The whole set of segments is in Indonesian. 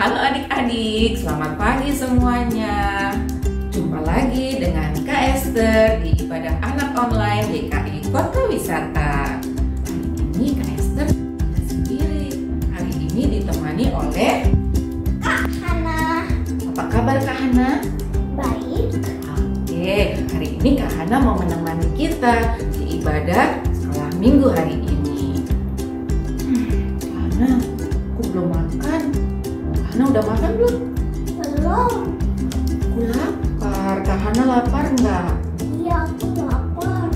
Halo adik-adik, selamat pagi semuanya. Jumpa lagi dengan Kak Esther di Ibadah Anak Online DKI Kota Wisata. Hari ini Kak Esther tidak sendiri. Hari ini ditemani oleh Kak Hana. Apa kabar Kak Hana? Baik. Oke, hari ini Kak Hana mau menemani kita di ibadah sekolah minggu hari ini. Kak Hana, aku belum makan. Kak Hana udah makan belum? Belum. Aku lapar. Kak Hana lapar nggak? Iya, aku lapar.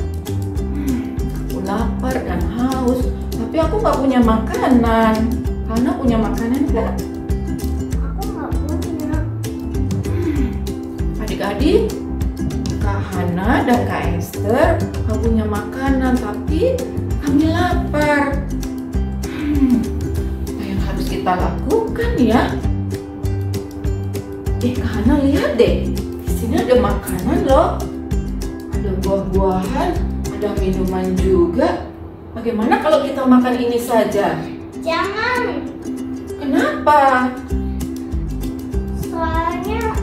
Aku lapar dan haus, tapi aku nggak punya makanan. Kak Hana punya makanan nggak? Aku nggak punya. Adik-adik, Kak Hana dan Kak Esther nggak punya makanan, tapi kami lapar. Apa yang harus kita lakukan ya? Kak Hana lihat deh, di sini ada makanan loh. Ada buah-buahan, ada minuman juga. Bagaimana kalau kita makan ini saja? Jangan. Kenapa? Soalnya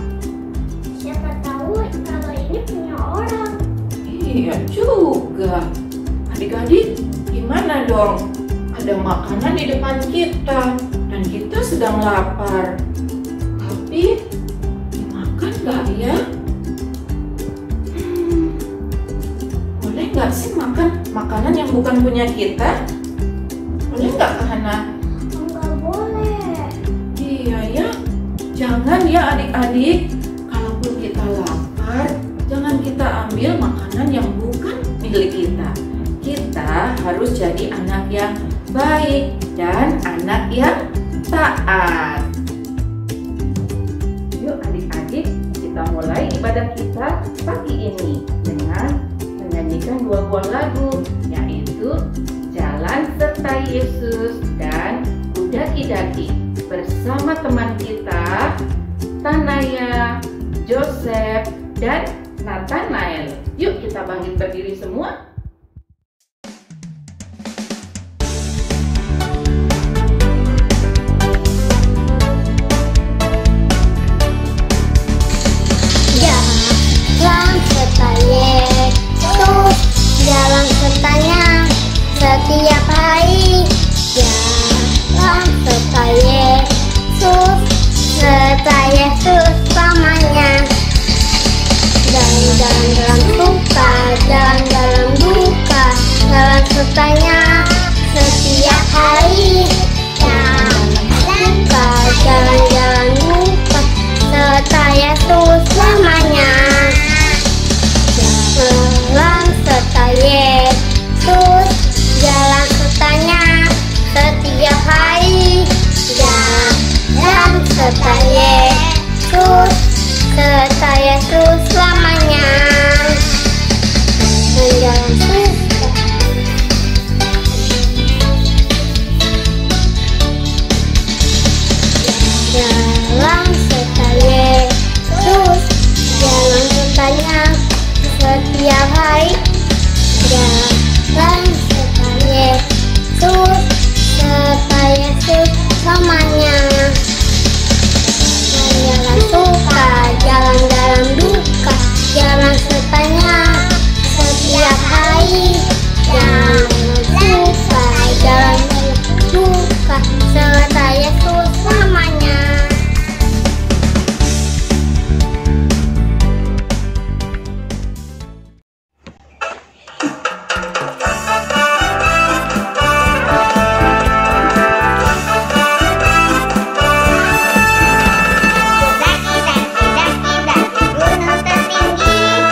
siapa tahu kalau ini punya orang. Iya juga. Adik-adik, gimana dong? Ada makanan di depan kita dan kita sedang lapar. Tapi dimakan nggak ya? Boleh nggak sih makan makanan yang bukan punya kita? Boleh nggak Kak Hana? Nggak boleh. Iya ya. Jangan ya adik-adik. Kalaupun kita lapar, jangan kita ambil makanan yang bukan milik kita. Kita harus jadi anak yang baik dan anak yang taat. Yuk adik-adik, kita mulai ibadah kita pagi ini dengan menyanyikan dua buah lagu, yaitu Jalan Serta Yesus dan Daki-Daki bersama teman kita Tanaya, Joseph, dan Nathanael. Yuk kita bangkit berdiri semua. Jalan serta Yesus, jalan sertanya setiap hari. Jalan serta Yesus, serta Yesus selamanya. Jalan dalam suka, jalan dalam duka, jalan sertanya setiap hari. Jalan duka, serta Yesus selamanya. Jalan serta Yesus, jalan sertanya setiap hari. Jalan serta Yesus, serta Yesus selamanya. Jalan serta Jalan serta Yesus, jalan sertanya setiap hari. Jalan serta Yesus, serta Yesus selamanya. Jalan suka, jalan dalam duka, jalan sertanya setiap hari. Jalan suka, jalan dalam duka, serta Yesus selamanya. Daki gunung tertinggi.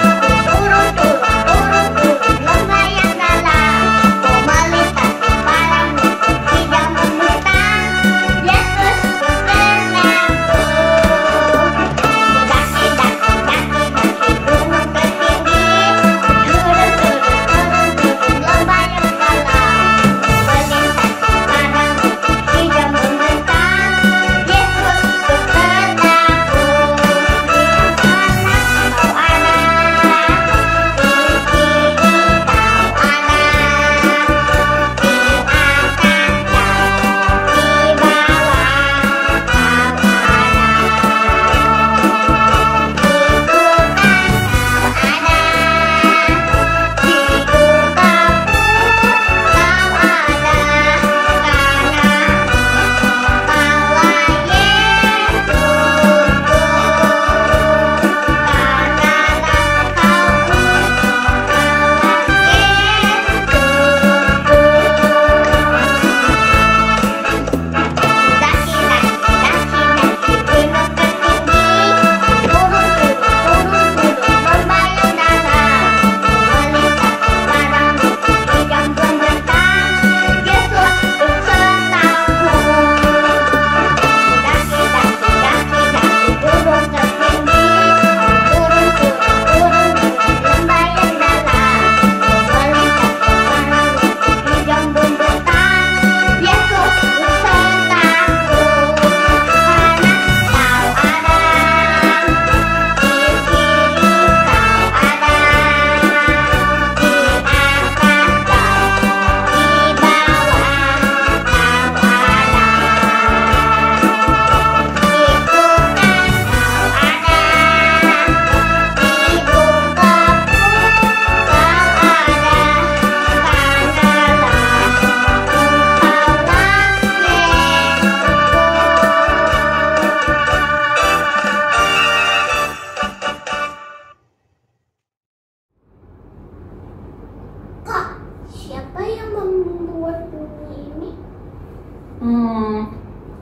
Siapa yang membuat bumi ini?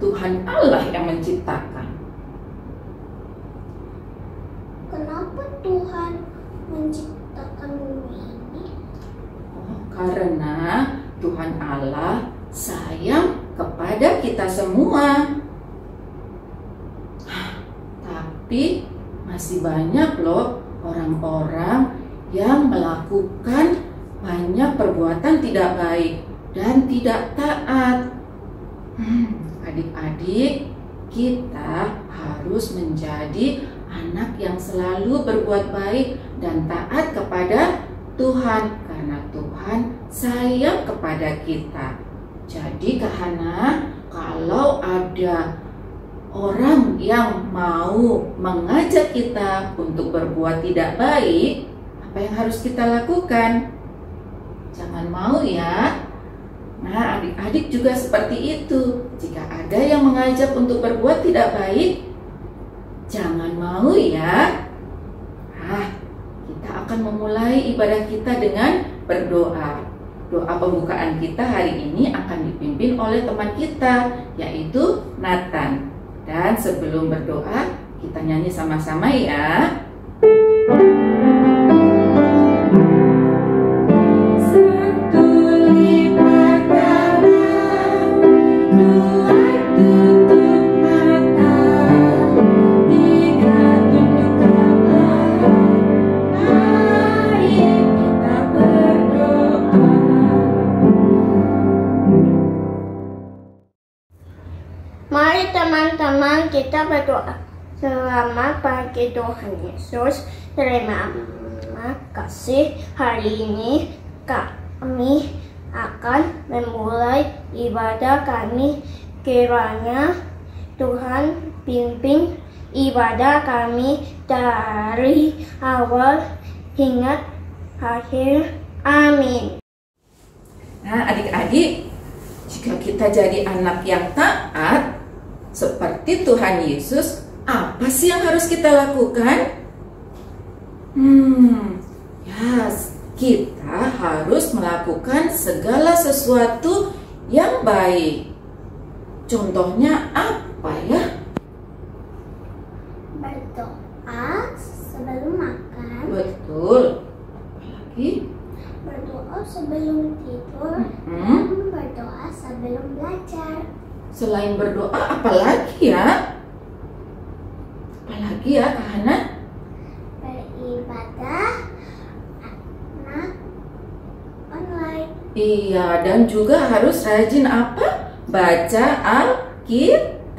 Tuhan Allah yang menciptakan. Kenapa Tuhan menciptakan bumi ini? Karena Tuhan Allah sayang kepada kita semua. Tapi masih banyak loh orang-orang yang melakukan banyak perbuatan tidak baik dan tidak taat. Adik-adik, kita harus menjadi anak yang selalu berbuat baik dan taat kepada Tuhan, karena Tuhan sayang kepada kita. Jadi Kak Hana, kalau ada orang yang mau mengajak kita untuk berbuat tidak baik, apa yang harus kita lakukan? Jangan mau ya. Nah, adik-adik juga seperti itu. Jika ada yang mengajak untuk berbuat tidak baik, jangan mau ya. Kita akan memulai ibadah kita dengan berdoa. Doa pembukaan kita hari ini akan dipimpin oleh teman kita, yaitu Nathan. Dan sebelum berdoa, kita nyanyi sama-sama ya. Mari teman-teman kita berdoa. Selamat pagi Tuhan Yesus. Terima kasih hari ini kami akan memulai ibadah kami. Kiranya Tuhan pimpin ibadah kami dari awal hingga akhir. Amin. Nah, adik-adik, jika kita jadi anak yang taat seperti Tuhan Yesus, apa sih yang harus kita lakukan? Kita harus melakukan segala sesuatu yang baik. Contohnya apa ya? Berdoa sebelum makan. Betul. Apalagi? Berdoa sebelum tidur. Dan berdoa sebelum belajar. Selain berdoa, apalagi ya? Apalagi ya, Kak Hana? Beribadah online. Iya, dan juga harus rajin apa? Baca Alkitab.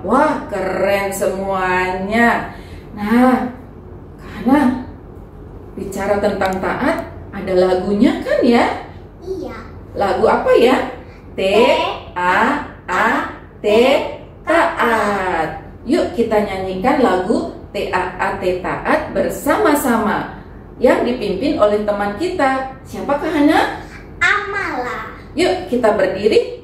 Wah, keren semuanya. Nah, karena bicara tentang taat, ada lagunya kan ya? Iya. Lagu apa ya? T-A-A-T, taat. Yuk kita nyanyikan lagu T-A-A-T, taat bersama-sama, yang dipimpin oleh teman kita. Siapakah Hana? Amala. Yuk kita berdiri.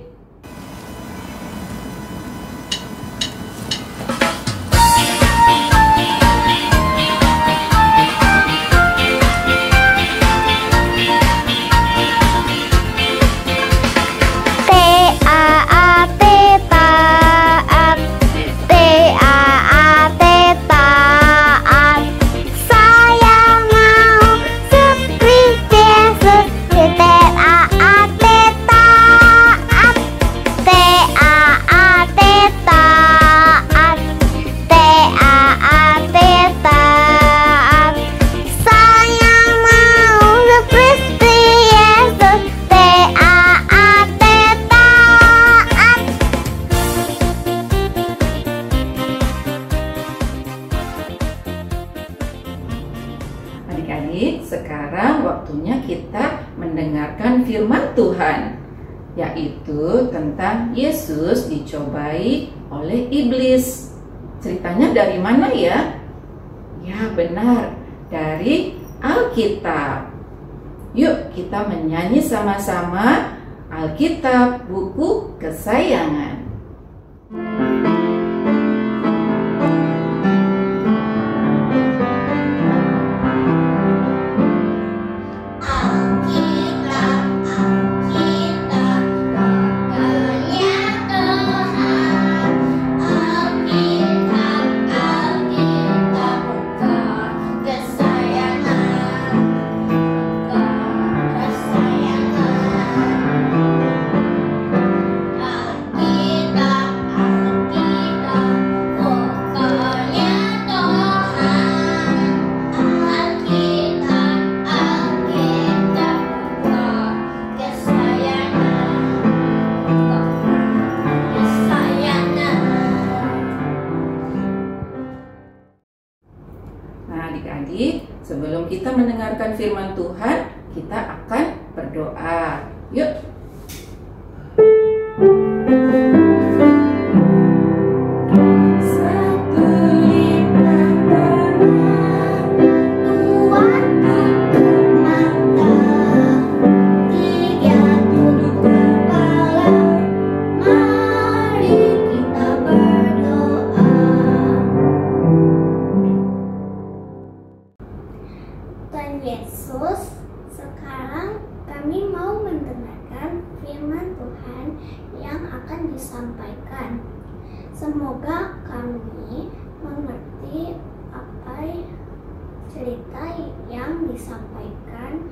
Adik-adik, sekarang waktunya kita mendengarkan firman Tuhan, yaitu tentang Yesus dicobai oleh iblis. Ceritanya dari mana ya? Ya benar, dari Alkitab. Yuk kita menyanyi sama-sama Alkitab, buku kesayangan. Alkitab, firman Tuhan, kita akan berdoa. Yuk. Tuhan Yesus, sekarang kami mau mendengarkan firman Tuhan yang akan disampaikan. Semoga kami mengerti apa cerita yang disampaikan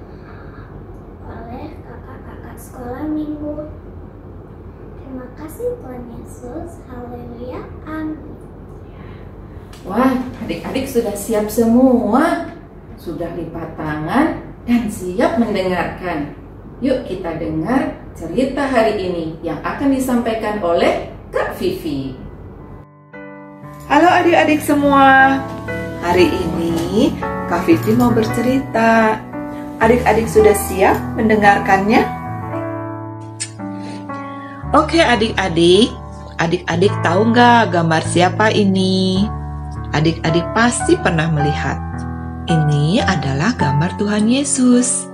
oleh kakak-kakak sekolah minggu. Terima kasih Tuhan Yesus. Haleluya. Amin. Wah, adik-adik sudah siap semua. Sudah lipat tangan dan siap mendengarkan. Yuk kita dengar cerita hari ini yang akan disampaikan oleh Kak Vivi. Halo adik-adik semua. Hari ini Kak Vivi mau bercerita. Adik-adik sudah siap mendengarkannya? Oke adik-adik. Adik-adik tahu nggak gambar siapa ini? Adik-adik pasti pernah melihat. Ini adalah gambar Tuhan Yesus.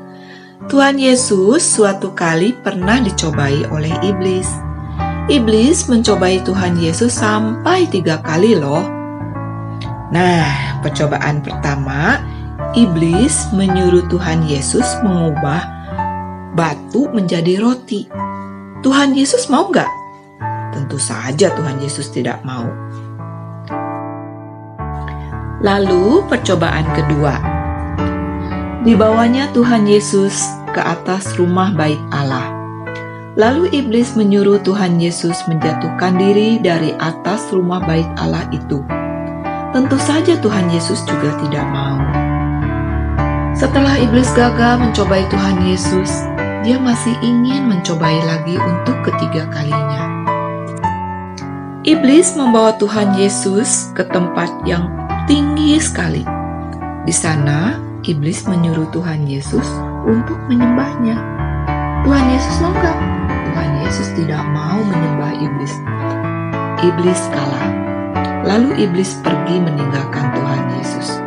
Tuhan Yesus suatu kali pernah dicobai oleh iblis. Iblis mencobai Tuhan Yesus sampai 3 kali loh. Nah, percobaan pertama, iblis menyuruh Tuhan Yesus mengubah batu menjadi roti. Tuhan Yesus mau nggak? Tentu saja Tuhan Yesus tidak mau. Lalu percobaan kedua, dibawanya Tuhan Yesus ke atas rumah bait Allah. Lalu iblis menyuruh Tuhan Yesus menjatuhkan diri dari atas rumah bait Allah itu. Tentu saja Tuhan Yesus juga tidak mau. Setelah iblis gagal mencobai Tuhan Yesus, dia masih ingin mencobai lagi untuk ketiga kalinya. Iblis membawa Tuhan Yesus ke tempat yang tinggi sekali. Di sana, iblis menyuruh Tuhan Yesus untuk menyembahnya. Tuhan Yesus mau nggak? Tuhan Yesus tidak mau menyembah iblis. Iblis kalah. Lalu iblis pergi meninggalkan Tuhan Yesus.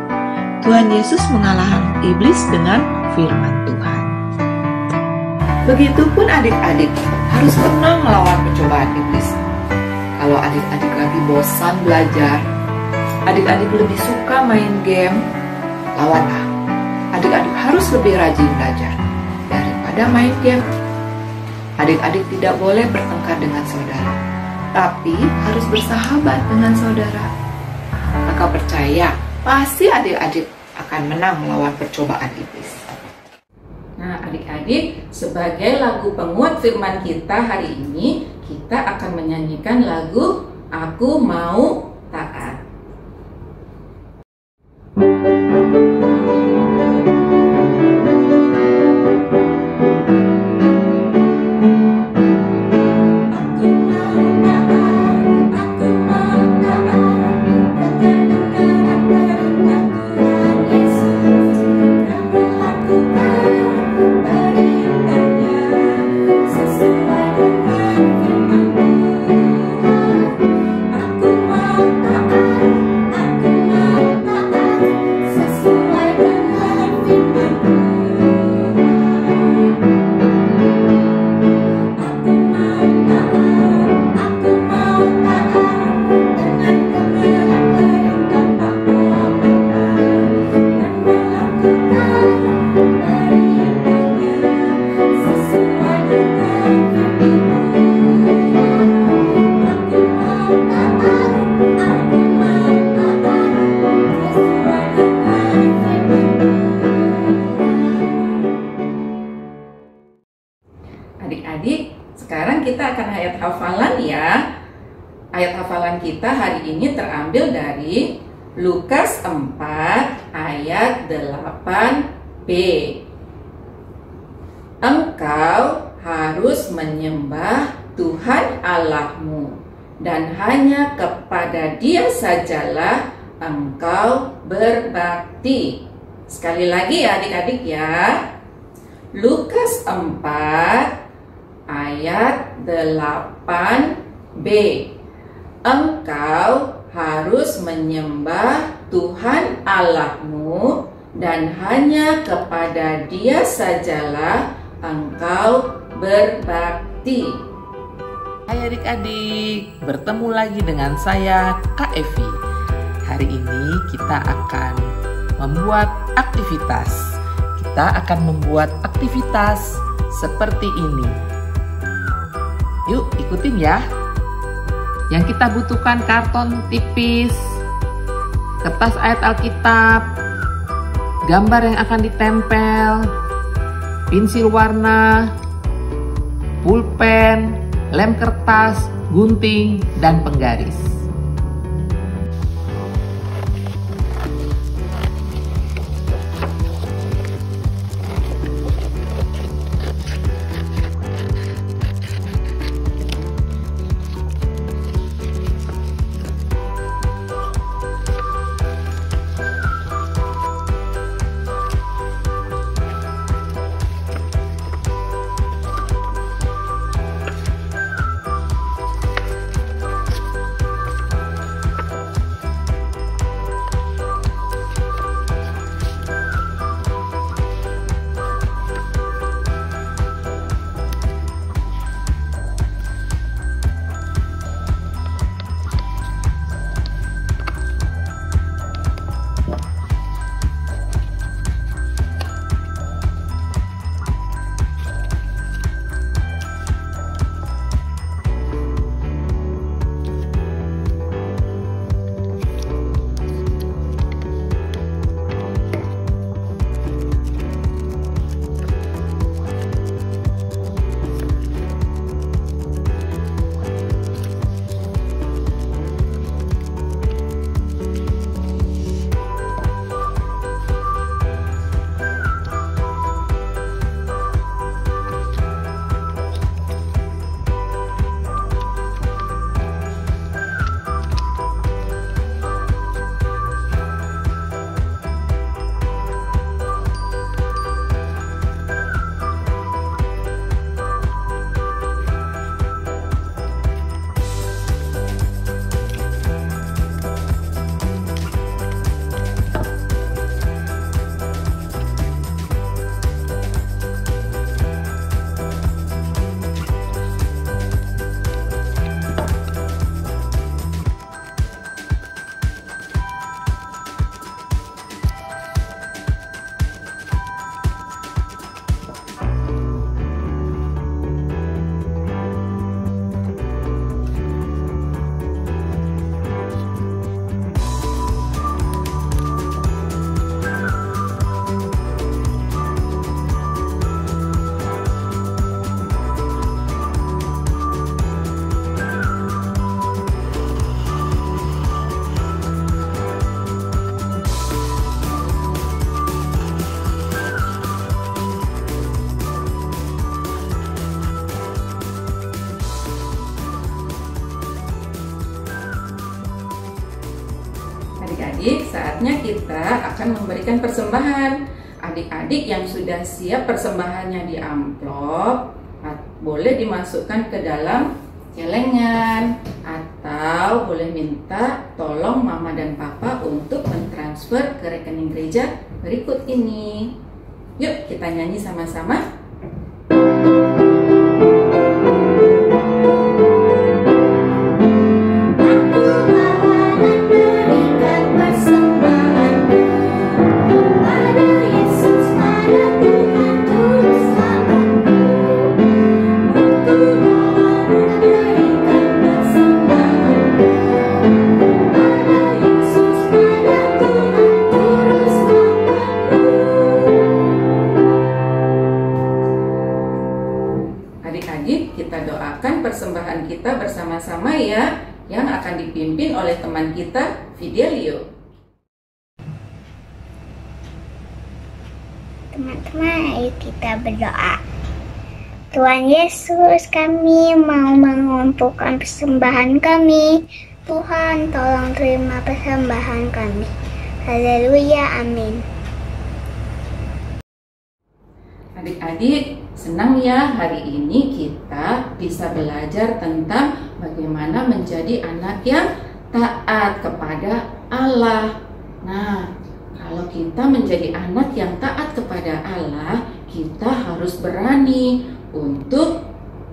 Tuhan Yesus mengalahkan iblis dengan firman Tuhan. Begitupun adik-adik harus pernah melawan percobaan iblis. Kalau adik-adik lagi bosan belajar, adik-adik lebih suka main game, lawanlah. Adik-adik harus lebih rajin belajar daripada main game. Adik-adik tidak boleh bertengkar dengan saudara, tapi harus bersahabat dengan saudara. Kakak percaya, pasti adik-adik akan menang melawan percobaan iblis. Nah, adik-adik, sebagai lagu penguat firman kita hari ini, kita akan menyanyikan lagu Aku Mau Taat. Adik-adik, sekarang kita akan ayat hafalan ya. Ayat hafalan kita hari ini terambil dari Lukas 4 ayat 8b. Engkau harus menyembah Tuhan Allahmu, dan hanya kepada Dia sajalah engkau berbakti. Sekali lagi ya adik-adik ya. Lukas 4 ayat 8b. Engkau harus menyembah Tuhan Allahmu dan hanya kepada Dia sajalah engkau berbakti. Hai adik-adik, bertemu lagi dengan saya Kak Evi. Hari ini kita akan membuat aktivitas. Kita akan membuat aktivitas seperti ini. Yuk ikutin ya. Yang kita butuhkan karton tipis, kertas ayat Alkitab, gambar yang akan ditempel, pensil warna, pulpen, lem kertas, gunting, dan penggaris. Adik-adik, saatnya kita akan memberikan persembahan. Adik-adik yang sudah siap persembahannya di amplop, boleh dimasukkan ke dalam celengan, atau boleh minta tolong mama dan papa untuk mentransfer ke rekening gereja berikut ini. Yuk kita nyanyi sama-sama. Adik-adik, kita doakan persembahan kita bersama-sama ya, yang akan dipimpin oleh teman kita, Fidelio. Teman-teman, ayo kita berdoa. Tuhan Yesus, kami mau mengumpulkan persembahan kami. Tuhan, tolong terima persembahan kami. Haleluya, amin. Adik-adik, senang ya hari ini kita bisa belajar tentang bagaimana menjadi anak yang taat kepada Allah. Nah, kalau kita menjadi anak yang taat kepada Allah, kita harus berani untuk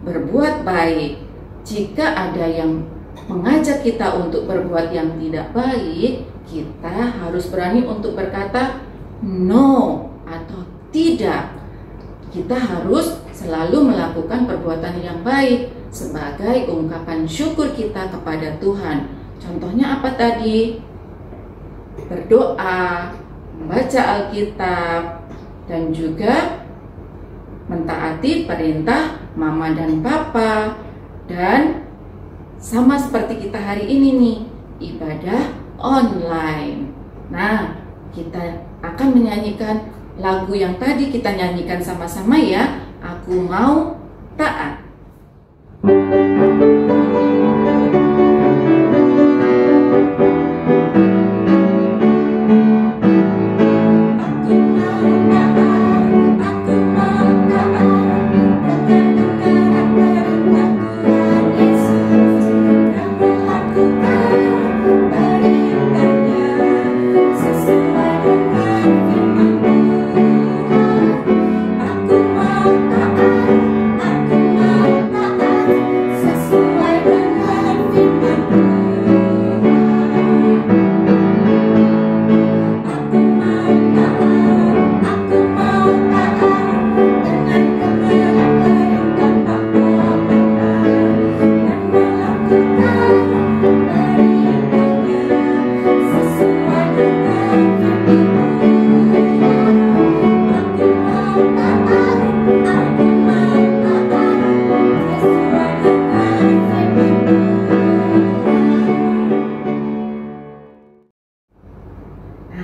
berbuat baik. Jika ada yang mengajak kita untuk berbuat yang tidak baik, kita harus berani untuk berkata no atau tidak. Kita harus selalu melakukan perbuatan yang baik sebagai ungkapan syukur kita kepada Tuhan. Contohnya apa tadi? Berdoa, membaca Alkitab, dan juga mentaati perintah mama dan papa. Dan sama seperti kita hari ini nih, ibadah online. Nah, kita akan menyanyikan lagu yang tadi kita nyanyikan sama-sama ya. Aku mau taat.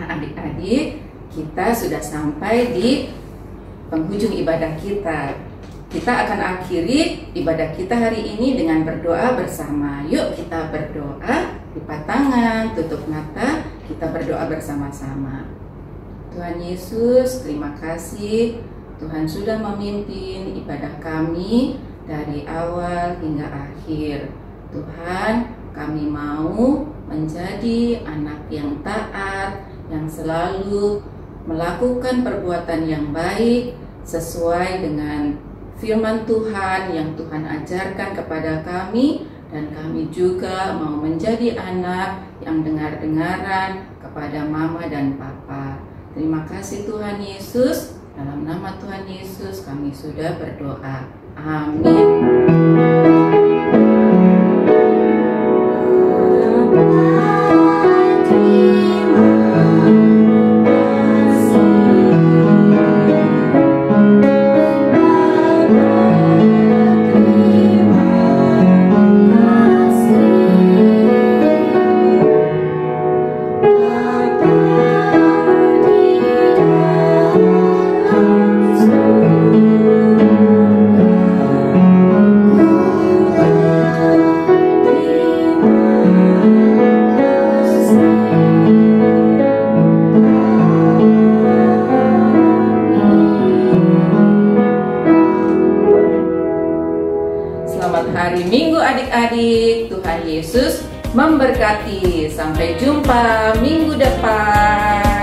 Adik-adik, kita sudah sampai di penghujung ibadah kita. Kita akan akhiri ibadah kita hari ini dengan berdoa bersama. Yuk kita berdoa, lipat tangan, tutup mata, kita berdoa bersama-sama. Tuhan Yesus, terima kasih Tuhan sudah memimpin ibadah kami dari awal hingga akhir. Tuhan, kami mau menjadi anak yang taat, yang selalu melakukan perbuatan yang baik sesuai dengan firman Tuhan yang Tuhan ajarkan kepada kami, dan kami juga mau menjadi anak yang dengar-dengaran kepada mama dan papa. Terima kasih Tuhan Yesus, dalam nama Tuhan Yesus kami sudah berdoa. Amin. Selamat hari Minggu adik-adik. Tuhan Yesus memberkati. Sampai jumpa minggu depan.